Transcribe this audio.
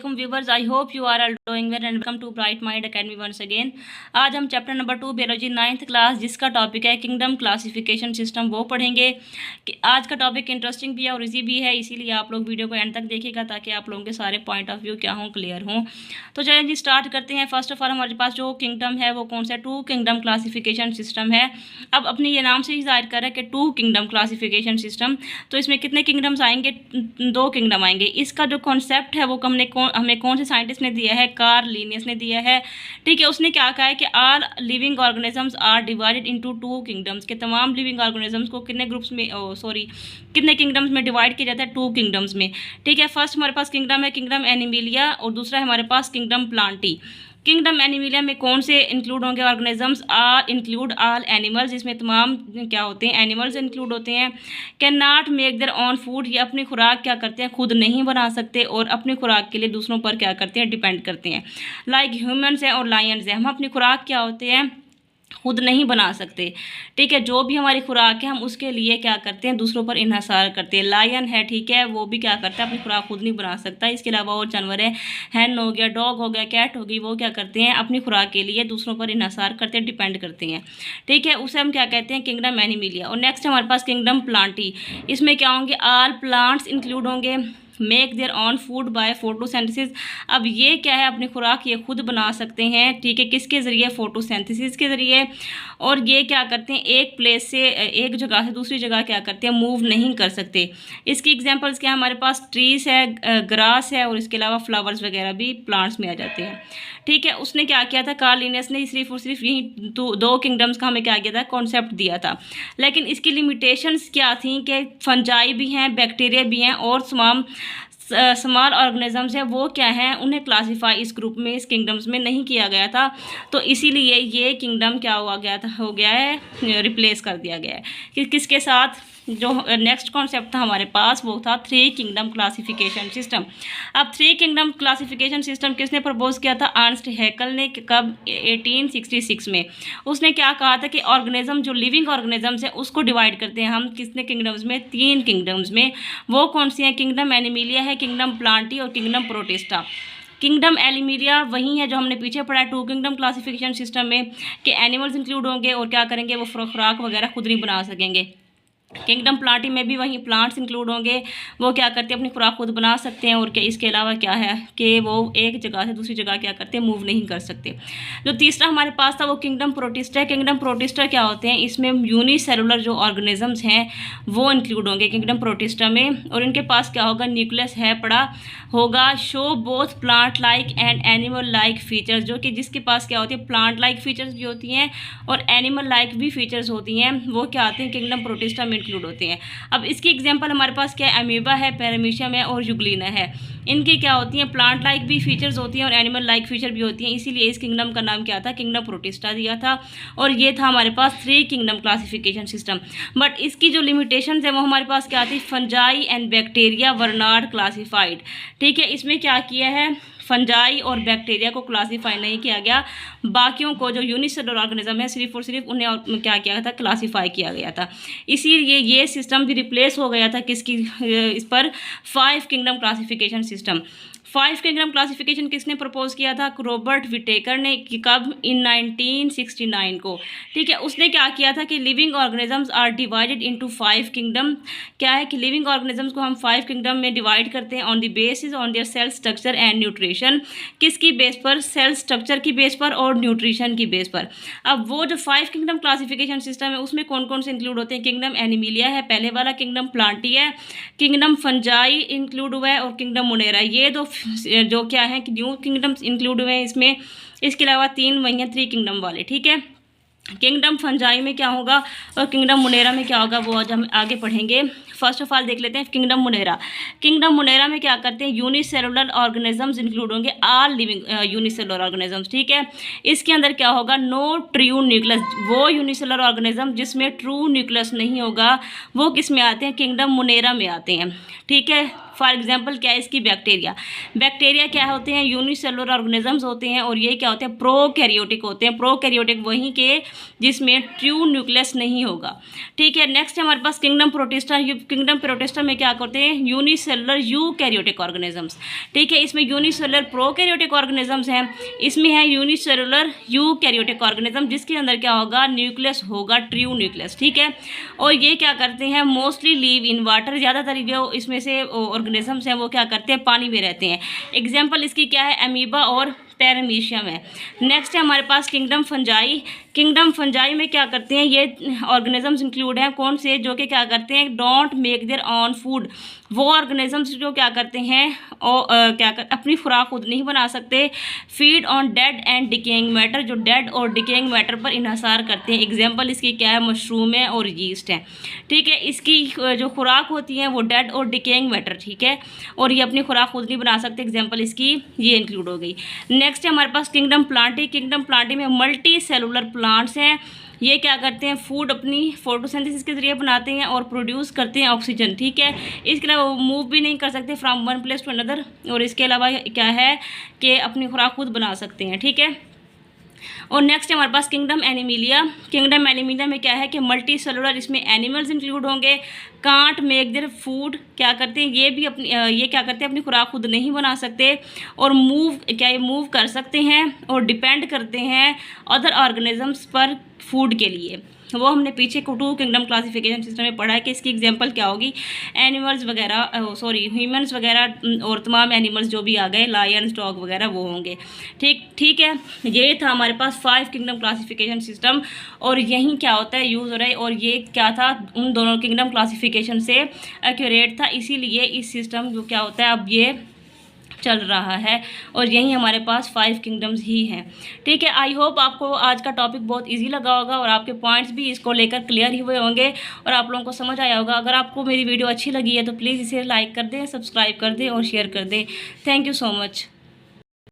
Viewers, I hope you are all doing well and welcome to Bright Mind Academy once again. आज हम chapter number 2 biology 9th class जिसका topic है kingdom classification system वो पढ़ेंगे। कि आज का टॉपिक इंटरेस्टिंग भी है और इजी भी है, इसीलिए आप लोग वीडियो को एंड तक देखिएगा ताकि आप लोगों के सारे पॉइंट ऑफ व्यू क्या हों, क्लियर हों। तो चलिए जी स्टार्ट करते हैं। फर्स्ट ऑफ ऑल हमारे पास जो किंगडम है वो कौन सा 2 किंगडम क्लासिफिकेशन सिस्टम है। अब अपने ये नाम से ही जाहिर कर रहा है कि 2 किंगडम क्लासिफिकेशन सिस्टम, तो इसमें कितने किंगडम्स आएंगे? 2 किंगडम आएंगे। इसका जो कॉन्सेप्ट है वो हमें कौन से साइंटिस्ट ने दिया है? कार्ल लिनियस ने दिया है। ठीक है, उसने क्या कहा है कि all living organisms are divided into 2 kingdoms, के तमाम लिविंग ऑर्गेनिजम्स को कितने ग्रुप्स में कितने किंगडम्स में डिवाइड किया जाता है? 2 किंगडम्स में। ठीक है, फर्स्ट हमारे पास किंगडम है किंगडम एनिमिलिया और दूसरा है हमारे पास किंगडम प्लांटी। किंगडम एनिमिलिया में कौन से इंक्लूड होंगे ऑर्गेनिजम्स? इंक्लूड ऑल एनिमल्स, जिसमें तमाम क्या होते हैं? एनिमल्स इंक्लूड होते हैं। Can not make their own food, ये अपनी खुराक क्या करते हैं? खुद नहीं बना सकते और अपनी खुराक के लिए दूसरों पर क्या करते हैं? डिपेंड करते हैं। लाइक ह्यूमन्स है और लायंस है, हम अपनी खुराक क्या होते हैं? खुद नहीं बना सकते। ठीक है, जो भी हमारी खुराक है हम उसके लिए क्या करते हैं? दूसरों पर इन्हिसार करते हैं। लायन है, ठीक है, वो भी क्या करता है? अपनी खुराक खुद नहीं बना सकता। इसके अलावा और जानवर है, हैन हो गया, डॉग हो गया, कैट हो गई, वो क्या करते हैं? अपनी खुराक के लिए दूसरों पर इन्हिसार करते हैं, डिपेंड करते हैं। ठीक है, उसे हम क्या कहते हैं? Kingdom Animalia. और नेक्स्ट हमारे पास किंगडम प्लांटी। इसमें क्या होंगे? ऑल प्लांट्स इंक्लूड होंगे। Make their on food by photosynthesis. अब ये क्या है? अपनी खुराक ये खुद बना सकते हैं। ठीक है, किसके ज़रिए? फोटोसिंथेसिस के ज़रिए। और ये क्या करते हैं? एक प्लेस से एक जगह से दूसरी जगह क्या करते हैं? मूव नहीं कर सकते। इसकी एग्जांपल्स क्या है? हमारे पास ट्रीज़ है, ग्रास है और इसके अलावा फ्लावर्स वगैरह भी प्लांट्स में आ जाते हैं। ठीक है, उसने क्या किया था? कार्ल लिनियस ने सिर्फ और सिर्फ यही 2 किंगडम्स का हमें क्या किया था? कॉन्सेप्ट दिया था। लेकिन इसकी लिमिटेशंस क्या थी कि फंजाई भी हैं, बैक्टीरिया भी हैं और स्मॉल ऑर्गेनिजम्स हैं, वो क्या हैं? उन्हें क्लासीफाई इस ग्रुप में, इस किंगडम्स में नहीं किया गया था। तो इसीलिए ये किंगडम क्या हो गया है? रिप्लेस कर दिया गया है किसके साथ? जो नेक्स्ट कॉन्सेप्ट था हमारे पास वो था 3 किंगडम क्लासिफिकेशन सिस्टम। अब 3 किंगडम क्लासिफिकेशन सिस्टम किसने प्रपोज किया था? अर्नस्ट हैकेल ने। कब? 1866 में। उसने क्या कहा था कि ऑर्गेनिज्म जो लिविंग ऑर्गेनिजम्स है उसको डिवाइड करते हैं हम किसने किंगडम्स में? 3 किंगडम्स में। वो कौन सी हैं? किंगडम एनिमिलिया है, किंगडम प्लांटी और किंगडम प्रोटिस्टा। किंगडम एनिमिलिया वही है जो हमने पीछे पढ़ा है 2 किंगडम क्लासिफिकेशन सिस्टम में, कि एनिमल्स इंक्लूड होंगे और क्या करेंगे? वो खुराक वगैरह खुद नहीं बना सकेंगे। किंगडम प्लांटी में भी वही प्लांट्स इंक्लूड होंगे, वो क्या करते हैं? अपनी खुराक खुद बना सकते हैं। और क्या इसके अलावा क्या है कि वो एक जगह से दूसरी जगह क्या करते हैं? मूव नहीं कर सकते। जो तीसरा हमारे पास था वो किंगडम प्रोटिस्टा है। किंगडम प्रोटिस्टा क्या होते हैं? इसमें यूनिसेलुलर जो ऑर्गेनिजम्स हैं वो इंक्लूड होंगे किंगडम प्रोटिस्टा में। और इनके पास क्या होगा? न्यूक्लियस है पड़ा होगा। Show both plant like and animal like features, जो कि जिसके पास क्या होती है? प्लांट लाइक फीचर्स भी होती हैं और एनिमल लाइक भी फीचर्स होती हैं, वो क्या आते हैं? किंगडम प्रोटिस्टा में इंक्लूड होते हैं। अब इसकी एग्जांपल हमारे पास क्या है? अमीबा है, पैरामीशियम है और यूग्लिना है। इनकी क्या होती हैं? प्लांट लाइक भी फीचर्स होती हैं और एनिमल लाइक फीचर भी होती हैं। इसीलिए इस किंगडम का नाम क्या था? किंगडम प्रोटिस्टा दिया था। और ये था हमारे पास 3 किंगडम क्लासिफिकेशन सिस्टम। बट इसकी जो लिमिटेशंस है वो हमारे पास क्या थी? Fungi and bacteria were not classified. ठीक है, इसमें क्या किया है? फंजाई और बैक्टीरिया को क्लासीफाई नहीं किया गया। बाकियों को जो यूनिसेलुलर ऑर्गेनिज्म है सिर्फ और सिर्फ उन्हें और क्या किया था? क्लासीफाई किया गया था। इसीलिए ये सिस्टम भी रिप्लेस हो गया था किसकी? इस पर 5 kingdom classification system. 5 kingdom classification किसने प्रपोज किया था? रॉबर्ट विटेकर ने। कब? इन 1969 को। ठीक है, उसने क्या किया था कि living organisms are divided into 5 kingdom. क्या है कि लिविंग ऑर्गेनिजम्स को हम 5 किंगडम में डिवाइड करते हैं on the basis on their cell structure and nutrition. किसकी बेस पर? सेल स्ट्रक्चर की बेस पर और न्यूट्रिशन की बेस पर। अब वो जो 5 किंगडम क्लासिफिकेशन सिस्टम है उसमें कौन कौन से इंक्लूड होते हैं? किंगडम एनिमिलिया है पहले वाला, किंगडम प्लांटी है, किंगडम फंजाई इंक्लूड हुआ है और किंगडम मोनेरा। ये जो क्या है कि न्यू किंगडम्स इंक्लूड हुए हैं इसमें। इसके अलावा 3 वही हैं 3 किंगडम वाले। ठीक है, किंगडम फंजाई में क्या होगा और किंगडम मुनेरा में क्या होगा वो आज हम आगे पढ़ेंगे। फर्स्ट ऑफ ऑल देख लेते हैं किंगडम मुनेरा। किंगडम मुनेरा में क्या करते हैं? यूनिसेलुलर ऑर्गेनिजम्स इंक्लूड होंगे, ऑल लिविंग यूनिसेलुलर ऑर्गेनिजम्स। ठीक है, इसके अंदर क्या होगा? No true nucleus. वो यूनिसेलुलर ऑर्गेनिज्म जिसमें ट्रू न्यूक्लियस नहीं होगा वो किस में आते हैं? किंगडम मुनेरा में आते हैं। ठीक है, फॉर एग्जांपल क्या है इसकी, बैक्टीरिया। बैक्टीरिया क्या होते हैं, यूनिसेलुलर ऑर्गेनिजम्स होते हैं और ये क्या होते हैं, प्रोकैरियोटिक होते हैं। प्रोकैरियोटिक वहीं के जिसमें ट्रू न्यूक्लियस नहीं होगा। ठीक है, नेक्स्ट हमारे पास किंगडम प्रोटिस्टा। किंगडम प्रोटिस्टा में क्या करते हैं, यूनिसेलुलर यूकैरियोटिक ऑर्गेनिजम्स। ठीक है, इसमें यूनिसेलुलर प्रोकैरियोटिक ऑर्गेनिजम्स हैं, इसमें है यूनिसेलुलर यूकैरियोटिक ऑर्गेनिज्म जिसके अंदर क्या होगा, न्यूक्लियस होगा, ट्रू न्यूक्लियस। ठीक है, और ये क्या करते हैं, मोस्टली लीव इन वाटर। ज़्यादातर जो इसमें से ऑर्गेनिजम्स हैं वो क्या करते हैं, पानी में रहते हैं। एग्जाम्पल इसकी क्या है, अमीबा और पैरामीशियम है। नेक्स्ट है हमारे पास किंगडम फंजाई। किंगडम फंजाई में क्या करते हैं, ये ऑर्गेनिजम्स इंक्लूड हैं कौन से, जो कि क्या करते हैं, don't make their on food. वो ऑर्गेनिजम्स जो क्या करते हैं अपनी खुराक खुद नहीं बना सकते। Feed on dead and decaying matter, जो डेड और डिकेइंग मैटर पर इन्हसार करते हैं। एग्जाम्पल इसकी क्या है, मशरूम है और यीस्ट है। ठीक है, इसकी जो खुराक होती है वो डेड और डिकेइंग मैटर। ठीक है, और ये अपनी खुराक खुद नहीं बना सकते। एग्जाम्पल इसकी ये इंक्लूड हो गई। नेक्स्ट है हमारे पास किंगडम प्लांटी। किंगडम प्लांटी में मल्टी सेलुलर प्लांट्स हैं। ये क्या करते हैं, फूड अपनी फोटोसिंथेसिस के जरिए बनाते हैं और प्रोड्यूस करते हैं ऑक्सीजन। ठीक है, इसके अलावा वो मूव भी नहीं कर सकते from one place to another, और इसके अलावा क्या है कि अपनी खुराक खुद बना सकते हैं। ठीक है, और नेक्स्ट है हमारे पास किंगडम एनिमिलिया। किंगडम एनिमिलिया में क्या है कि मल्टी सेलुलर, इसमें एनिमल्स इंक्लूड होंगे। कांट मेक देयर फूड, क्या करते हैं, ये क्या करते हैं, अपनी खुराक खुद नहीं बना सकते। और ये मूव कर सकते हैं और डिपेंड करते हैं अदर ऑर्गेनिजम्स पर फूड के लिए। वो हमने पीछे टू किंगडम क्लासिफिकेशन सिस्टम में पढ़ा है कि इसकी एग्जांपल क्या होगी, एनिमल्स वगैरह, ह्यूमंस वगैरह और तमाम एनिमल्स जो भी आ गए, लायन, डॉग वगैरह वो होंगे। ठीक है, ये था हमारे पास 5 किंगडम क्लासिफिकेशन सिस्टम, और यही क्या होता है यूज़ हो रहा है, और ये क्या था, उन दोनों किंगडम क्लासिफिकेशन से एक्यूरेट था, इसीलिए इस सिस्टम जो क्या होता है अब ये चल रहा है, और यही हमारे पास 5 किंगडम्स ही हैं। ठीक है, आई होप आपको आज का टॉपिक बहुत इजी लगा होगा और आपके पॉइंट्स भी इसको लेकर क्लियर ही हुए होंगे और आप लोगों को समझ आया होगा। अगर आपको मेरी वीडियो अच्छी लगी है तो प्लीज़ इसे लाइक कर दें, सब्सक्राइब कर दें और शेयर कर दें। Thank you so much.